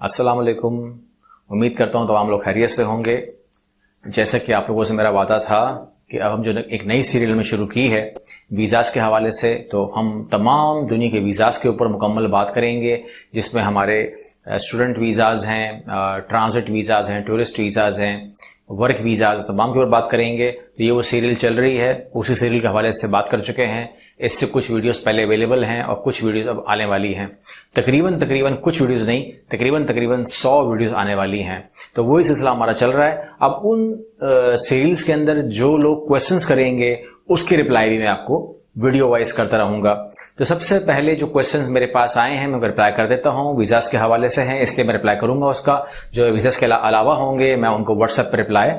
अस्सलाम वालेकुम। उम्मीद करता हूँ तमाम लोग खैरियत से होंगे। जैसा कि आप लोगों से मेरा वादा था कि अब हम जो एक नई सीरियल में शुरू की है वीज़ाज़ के हवाले से, तो हम तमाम दुनिया के वीज़ाज़ के ऊपर मुकम्मल बात करेंगे, जिसमें हमारे स्टूडेंट वीज़ाज़ हैं, ट्रांजिट वीज़ाज़ हैं, टूरिस्ट वीज़ाज़ हैं, वर्क वीज़ाज़, तमाम के ऊपर बात करेंगे। तो ये वो सीरियल चल रही है, उसी सीरियल के हवाले से बात कर चुके हैं। इससे कुछ वीडियोस पहले अवेलेबल हैं और कुछ वीडियोस अब आने वाली हैं। तकरीबन कुछ वीडियोस नहीं, तकरीबन 100 वीडियोस आने वाली हैं। तो वही सिलसिला हमारा चल रहा है। अब उन सीरियल्स के अंदर जो लोग क्वेश्चंस करेंगे उसके रिप्लाई भी मैं आपको वीडियो वाइज करता रहूंगा। तो सबसे पहले जो क्वेश्चंस मेरे पास आए हैं मैं रिप्लाई कर देता हूं। वीज़ाज़ के हवाले से हैं इसलिए मैं रिप्लाई करूंगा उसका। जो वीज़ाज़ के अलावा होंगे मैं उनको व्हाट्सएप पर रिप्लाई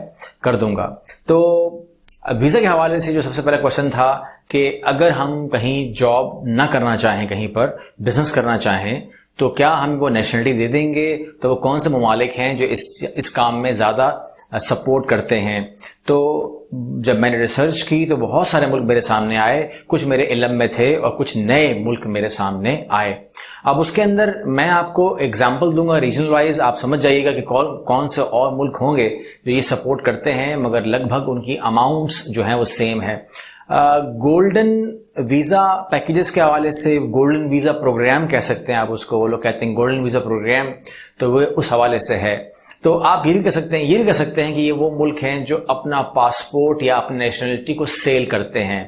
कर दूंगा। तो वीज़ा के हवाले से जो सबसे पहला क्वेश्चन था कि अगर हम कहीं जॉब ना करना चाहें, कहीं पर बिजनेस करना चाहें, तो क्या हम वो नेशनलिटी दे देंगे? तो वो कौन से ममालिक हैं जो इस काम में ज़्यादा सपोर्ट करते हैं? तो जब मैंने रिसर्च की तो बहुत सारे मुल्क मेरे सामने आए, कुछ मेरे इल्म में थे और कुछ नए मुल्क मेरे सामने आए। अब उसके अंदर मैं आपको एग्जांपल दूंगा रीजनल वाइज, आप समझ जाइएगा कि कौन से और मुल्क होंगे जो ये सपोर्ट करते हैं, मगर लगभग उनकी अमाउंट्स जो हैं वो सेम है। गोल्डन वीज़ा पैकेजेस के हवाले से, गोल्डन वीज़ा प्रोग्राम कह सकते हैं आप उसको, वो लोग कहते हैं गोल्डन वीज़ा प्रोग्राम, तो वो उस हवाले से है। तो आप ये भी कह सकते हैं कि ये वो मुल्क हैं जो अपना पासपोर्ट या अपनी नेशनलिटी को सेल करते हैं।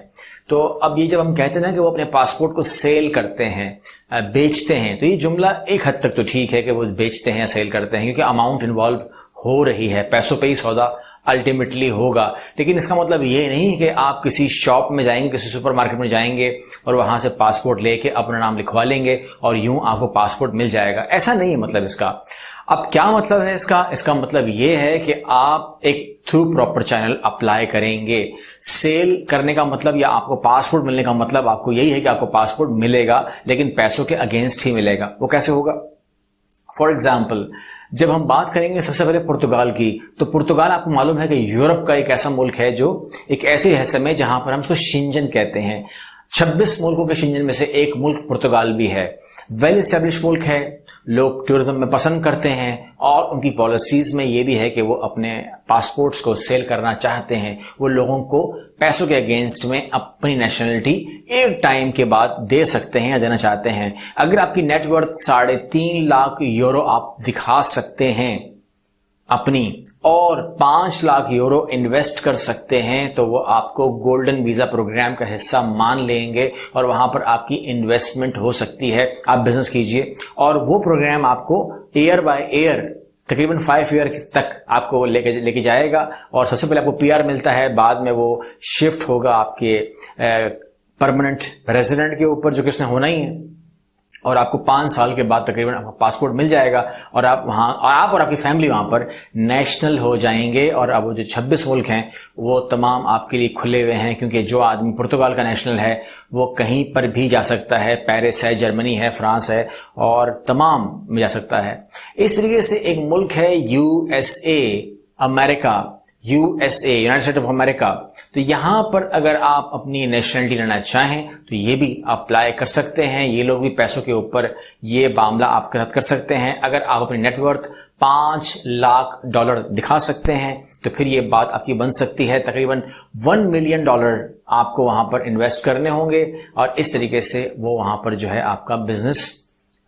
तो अब ये जब हम कहते हैं ना कि वो अपने पासपोर्ट को सेल करते हैं, बेचते हैं, तो ये जुमला एक हद तक तो ठीक है कि वो बेचते हैं या सेल करते हैं, क्योंकि अमाउंट इन्वॉल्व हो रही है, पैसों पे ही सौदा अल्टीमेटली होगा। लेकिन इसका मतलब ये नहीं कि आप किसी शॉप में जाएंगे, किसी सुपरमार्केट में जाएंगे और वहां से पासपोर्ट लेके अपना नाम लिखवा लेंगे और यूं आपको पासपोर्ट मिल जाएगा। ऐसा नहीं है मतलब इसका। अब क्या मतलब है इसका मतलब ये है कि आप एक थ्रू प्रॉपर चैनल अप्लाई करेंगे। सेल करने का मतलब या आपको पासपोर्ट मिलने का मतलब आपको यही है कि आपको पासपोर्ट मिलेगा, लेकिन पैसों के अगेंस्ट ही मिलेगा। वो कैसे होगा? फॉर एग्जाम्पल, जब हम बात करेंगे सबसे पहले पुर्तगाल की, तो पुर्तगाल आपको मालूम है कि यूरोप का एक ऐसा मुल्क है जो एक ऐसी हैसियत में जहां पर हम उसको शिंजन कहते हैं। 26 मुल्कों के शिंजन में से एक मुल्क पुर्तगाल भी है। वेल एस्टेब्लिश मुल्क है, लोग टूरिज्म में पसंद करते हैं और उनकी पॉलिसीज में ये भी है कि वो अपने पासपोर्ट्स को सेल करना चाहते हैं। वो लोगों को पैसों के अगेंस्ट में अपनी नेशनलिटी एक टाइम के बाद दे सकते हैं या देना चाहते हैं। अगर आपकी नेटवर्थ 3.5 लाख यूरो आप दिखा सकते हैं अपनी और 5 लाख यूरो इन्वेस्ट कर सकते हैं, तो वो आपको गोल्डन वीजा प्रोग्राम का हिस्सा मान लेंगे और वहां पर आपकी इन्वेस्टमेंट हो सकती है। आप बिजनेस कीजिए और वो प्रोग्राम आपको ईयर बाय ईयर तकरीबन 5 ईयर तक आपको लेके जाएगा। और सबसे पहले आपको पीआर मिलता है, बाद में वो शिफ्ट होगा आपके परमानेंट रेजिडेंट के ऊपर, जो कि उसने होना ही है, और आपको 5 साल के बाद तकरीबन आपका पासपोर्ट मिल जाएगा और आप और आपकी फैमिली वहां पर नेशनल हो जाएंगे। और अब वो जो 26 मुल्क हैं वो तमाम आपके लिए खुले हुए हैं, क्योंकि जो आदमी पुर्तगाल का नेशनल है वो कहीं पर भी जा सकता है। पेरिस है, जर्मनी है, फ्रांस है और तमाम में जा सकता है। इस तरीके से एक मुल्क है USA, America, USA, United state of America. तो यहां पर अगर आप अपनी नेशनलिटी लेना चाहें तो ये भी अप्लाई कर सकते हैं। ये लोग भी पैसों के ऊपर ये मामला आपके साथ कर सकते हैं। अगर आप अपनी नेटवर्थ $5 लाख दिखा सकते हैं तो फिर ये बात आपकी बन सकती है। तकरीबन $1 मिलियन आपको वहां पर इन्वेस्ट करने होंगे और इस तरीके से वो वहां पर जो है आपका बिजनेस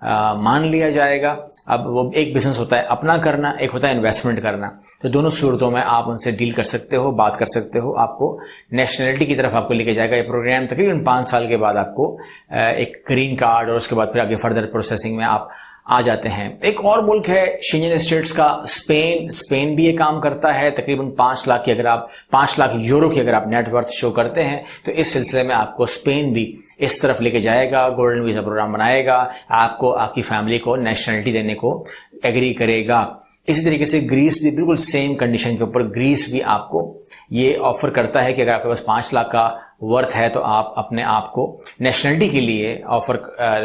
मान लिया जाएगा। अब वो एक बिजनेस होता है अपना करना, एक होता है इन्वेस्टमेंट करना। तो दोनों सूरतों में आप उनसे डील कर सकते हो, बात कर सकते हो। आपको नेशनलिटी की तरफ आपको लेके जाएगा ये प्रोग्राम। तकरीबन 5 साल के बाद आपको एक ग्रीन कार्ड और उसके बाद फिर आगे फर्दर प्रोसेसिंग में आप आ जाते हैं। एक और मुल्क है शेंजन स्टेट्स का, स्पेन भी ये काम करता है। तकरीबन 5 लाख यूरो की अगर आप नेटवर्थ शो करते हैं तो इस सिलसिले में आपको स्पेन भी इस तरफ लेके जाएगा, गोल्डन वीजा प्रोग्राम बनाएगा, आपको आपकी फैमिली को नेशनलिटी देने को एग्री करेगा। इसी तरीके से ग्रीस भी बिल्कुल सेम कंडीशन के ऊपर ग्रीस भी आपको ये ऑफर करता है कि अगर आपके पास 5 लाख का वर्थ है तो आप अपने आप को नेशनलिटी के लिए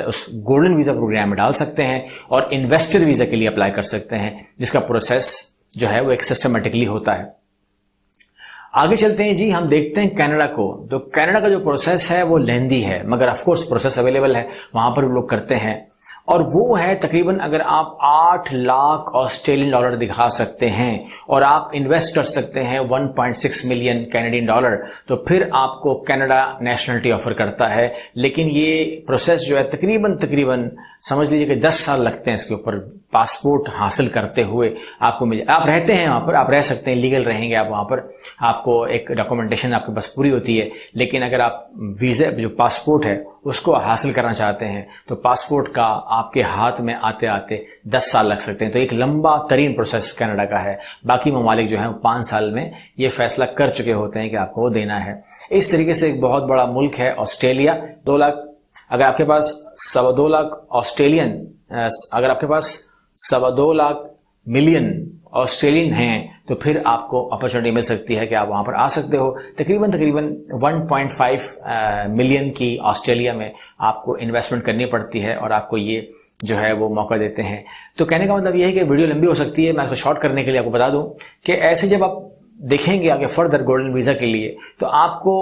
उस गोल्डन वीजा प्रोग्राम में डाल सकते हैं और इन्वेस्टर वीजा के लिए अप्लाई कर सकते हैं, जिसका प्रोसेस जो है वो एक सिस्टमेटिकली होता है। आगे चलते हैं जी, हम देखते हैं कनाडा को। तो कनाडा का जो प्रोसेस है वो लेंदी है, मगर ऑफ कोर्स प्रोसेस अवेलेबल है, वहां पर लोग करते हैं। اور وہ ہے تقریباً اگر آپ 8 لاکھ آسٹریلین ڈالر دکھا سکتے ہیں اور آپ انویسٹ کر سکتے ہیں 1.6 ملین کینیڈین ڈالر، تو پھر آپ کو کینیڈا نیشنلٹی آفر کرتا ہے. لیکن یہ پروسیس جو ہے تقریباً سمجھ لیجئے کہ 10 سال لگتے ہیں اس کے اوپر پاسپورٹ حاصل کرتے ہوئے آپ کو آپ رہتے ہیں وہاں پر، آپ رہ سکتے ہیں، لیگل رہیں گے آپ وہاں پر، آپ کو ایک ڈاکومنٹیشن آپ کے پاس پوری ہوتی ہے. لیکن اگر آپ ویزا جو پاسپورٹ ہے اس کو حاصل کرنا چاہتے ہیں تو پاسپورٹ کا آپ کے ہاتھ میں آتے آتے 10 سال لگ سکتے ہیں. تو ایک لمبا ترین پروسیس کینیڈا کا ہے. باقی ممالک جو ہیں 5 سال میں یہ فیصلہ کر چکے ہوتے ہیں کہ آپ کو وہ دینا ہے. اس طریقے سے ایک بہت بڑا ملک ہے آسٹریلیا. 2 لاکھ اگر آپ کے پاس 2.25 لاکھ آسٹریلین، اگر آپ کے پاس 2.25 لاکھ ملین آسٹریلین ہیں تو پھر آپ کو اپرچونٹی مل سکتی ہے کہ آپ وہاں پر آ سکتے ہو. تقریباً 1.5 ملین کی آسٹریلیا میں آپ کو انویسٹمنٹ کرنی پڑتی ہے اور آپ کو یہ جو ہے وہ موقع دیتے ہیں. تو کہنے کا مطلب یہ ہے کہ ویڈیو لمبی ہو سکتی ہے، میں اس کو شارٹ کرنے کے لیے آپ کو بتا دوں کہ ایسے جب آپ دیکھیں گے آگے فردر گولڈن ویزا کے لیے تو آپ کو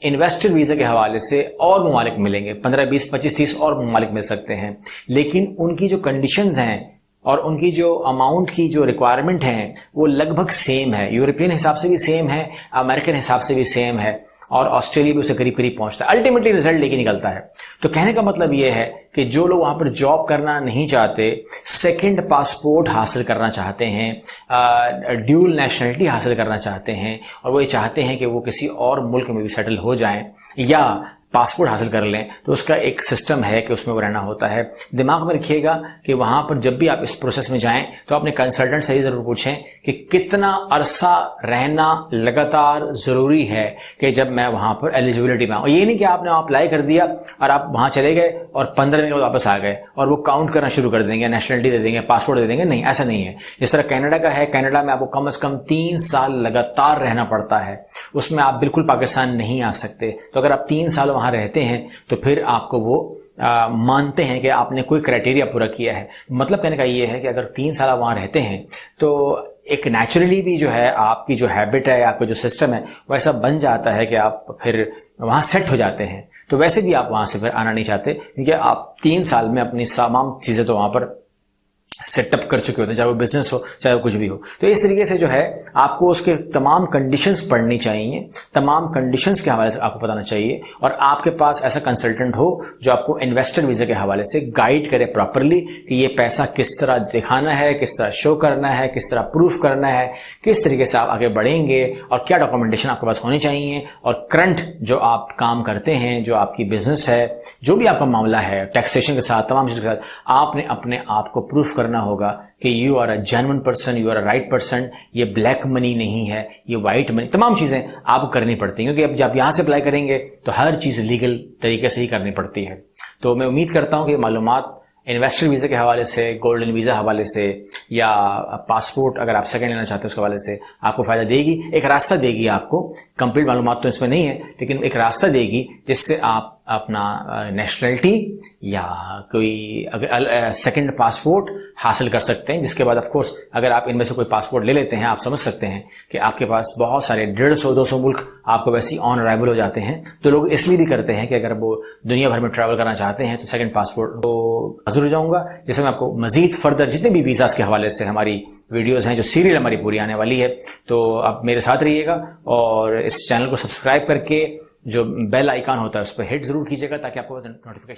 انویسٹر ویزا کے حوالے سے اور ممالک ملیں گے، 15 20 25 30 اور ممالک مل سکتے ہیں. لیکن ان کی جو کنڈیشنز ہیں اور ان کی جو اماؤنٹ کی جو ریکوائرمنٹ ہیں وہ لگ بھگ سیم ہے. یورپین حساب سے بھی سیم ہے، امریکن حساب سے بھی سیم ہے، اور آسٹریلیا بھی اسے قریب پہنچتا ہے. الٹیمیٹلی ریزلٹ لیکن نکلتا ہے. تو کہنے کا مطلب یہ ہے کہ جو لوگ وہاں پر جاب کرنا نہیں چاہتے، سیکنڈ پاسپورٹ حاصل کرنا چاہتے ہیں، ڈیول نیشنلٹی حاصل کرنا چاہتے ہیں، اور وہ یہ چاہتے ہیں کہ وہ کسی اور ملک میں بھی سیٹل ہو جائیں یا پاسپورٹ حاصل کر لیں، تو اس کا ایک سسٹم ہے کہ اس میں وہ رہنا ہوتا ہے. دماغ میں رکھیے گا کہ وہاں پر جب بھی آپ اس پروسیس میں جائیں تو اپنے کنسلٹنٹ سے ہی ضرور پوچھیں کہ کتنا عرصہ رہنا لگاتار ضروری ہے کہ جب میں وہاں پر ایلیجیبلٹی میں آؤں. اور یہ نہیں کہ آپ نے اپلائی کر دیا اور آپ وہاں چلے گئے اور 15 دن کے بعد واپس آ گئے اور وہ کاؤنٹ کرنا شروع کر دیں گے، نیشنلٹی دے دیں گے، پاسپورٹ دے دیں گے. نہیں، ایسا نہیں ہے. جس طرح کینیڈا کا ہے، کینیڈا میں آپ کو کم از کم 3 سال لگاتار رہنا پڑتا ہے. اس میں آپ بالکل پاکستان نہیں آ سکتے. تو اگر آپ 3 سال وہاں رہتے ہیں تو پھر آپ کو وہ مانتے ہیں کہ آپ نے کوئی کرائٹیریا پورا کیا ہے. مطلب کہنے کا یہ ہے کہ اگر 3 سال وہاں رہتے ہیں تو ایک نیچرلی بھی جو ہے آپ کی جو ہیبٹ ہے، آپ کا جو سسٹم ہے وہ ایسا بن جاتا ہے کہ آپ پھر وہاں سیٹ ہو جاتے ہیں. تو ویسے بھی آپ وہاں سے پھر آنا نہیں چاہتے کیونکہ آپ 3 سال میں اپنی تمام چیزیں تو وہاں پر سیٹ اپ کر چکے ہوتے ہیں، چاہے وہ بزنس ہو چاہے وہ کچھ بھی ہو. تو اس طریقے سے جو ہے آپ کو اس کے تمام کنڈیشنز پڑھنی چاہیے، تمام کنڈیشنز کے حوالے سے آپ کو بتانا چاہیے، اور آپ کے پاس ایسا کنسلٹنٹ ہو جو آپ کو انویسٹر ویزا کے حوالے سے گائیڈ کرے پراپرلی کہ یہ پیسہ کس طرح دکھانا ہے، کس طرح شو کرنا ہے، کس طرح پروف کرنا ہے، کس طریقے سے آپ آگے بڑھیں گے اور کیا ڈاکومنٹیشن آپ کے پاس ہونی چاہیے، اور کرنٹ جو آپ کام کرتے ہیں، جو آپ کی بزنس ہے، جو بھی آپ کا معاملہ ہے ٹیکسیشن کے ساتھ، تمام چیزوں کے ساتھ آپ نے اپنے آپ کو پروف کرنا ہوگا کہ you are a genuine person, you are a right person. یہ بلیک منی نہیں ہے، یہ وائٹ منی. تمام چیزیں آپ کو کرنی پڑتی ہیں کیونکہ اب جب یہاں سے اپلائی کریں گے تو ہر چیز لیگل طریقے سے ہی کرنی پڑتی ہے. تو میں امید کرتا ہوں کہ معلومات انویسٹر ویزا کے حوالے سے، گولڈن ویزا حوالے سے، یا پاسپورٹ اگر آپ سیکنڈ لینا چاہتے ہیں اس کے حوالے سے آپ کو فائدہ دے گی. ایک راستہ دے گی آپ کو. کمپلیٹ معلومات تو اس میں نہیں ہے لیکن ایک راستہ دے گی جس سے آپ اپنا نیشنلٹی یا کوئی اگر سیکنڈ پاسپورٹ حاصل کر سکتے ہیں. جس کے بعد آف کورس اگر آپ ان میں سے کوئی پاسپورٹ لے لیتے ہیں، آپ سمجھ سکتے ہیں کہ آپ کے پاس بہت سارے 150 200 ملک آپ کو ویسے ہی آن ارائیول ہو جاتے ہیں. تو لوگ اس لیے بھی کرتے ہیں کہ اگر وہ دنیا بھر میں ٹریول کرنا چاہتے ہیں تو سیکنڈ پاسپورٹ تو حاضر ہو جاؤں گا، جس میں آپ کو مزید فردر جتنے بھی ویزاز کے حوالے سے ہماری ویڈیوز ہیں، جو سیریل ہماری پوری آنے والی ہے، تو آپ میرے ساتھ رہیے گا اور اس چینل کو سبسکرائب کر کے جو بیل آئیکن ہوتا ہے اس پہ ہٹ ضرور کیجیے گا تاکہ آپ کو نوٹیفیکیشن